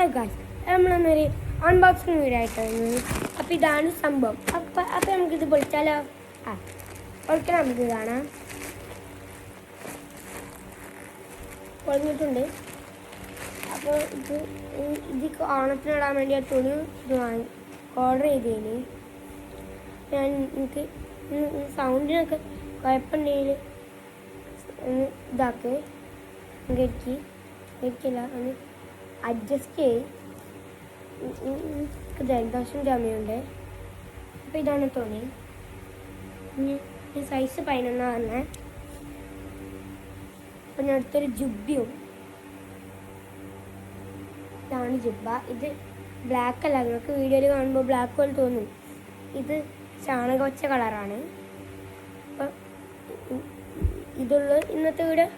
നമ്മളൊന്നൊരു unboxing video ആയിട്ടാണ്. അപ്പം ഇതാണ് സംഭവം. അപ്പം നമുക്കിത് പൊളിച്ചാലോ? പൊളിക്കണം. നമുക്ക് കാണാം. പൊളിഞ്ഞിട്ടുണ്ട്. അപ്പോൾ ഇത് ഓണത്തിനിടാൻ വേണ്ടി ആ തുണി ഓർഡർ ചെയ്തതിന് എനിക്ക് സൗണ്ടിനൊക്കെ കുഴപ്പമുണ്ടെങ്കിൽ ഒന്ന് ഇതാക്ക് എനിക്കില്ല ഒന്ന് അഡ്ജസ്റ്റ് ചെയ്ത്. ജലദോഷം ചുമയുണ്ട്. അപ്പോൾ ഇതാണ് തുണി. സൈസ് 11 തന്നെ. അപ്പം ഞാൻ അടുത്തൊരു ജുബ്ബയും. ഇതാണ് ജുബ്ബ. ഇത് ബ്ലാക്ക് അല്ല, നിങ്ങൾക്ക് വീഡിയോയിൽ കാണുമ്പോൾ ബ്ലാക്ക് പോലെ തോന്നും. ഇത് ചാണകവച്ച കളറാണ്. അപ്പം ഇതുള്ള ഇന്നത്തെ വീഡിയോ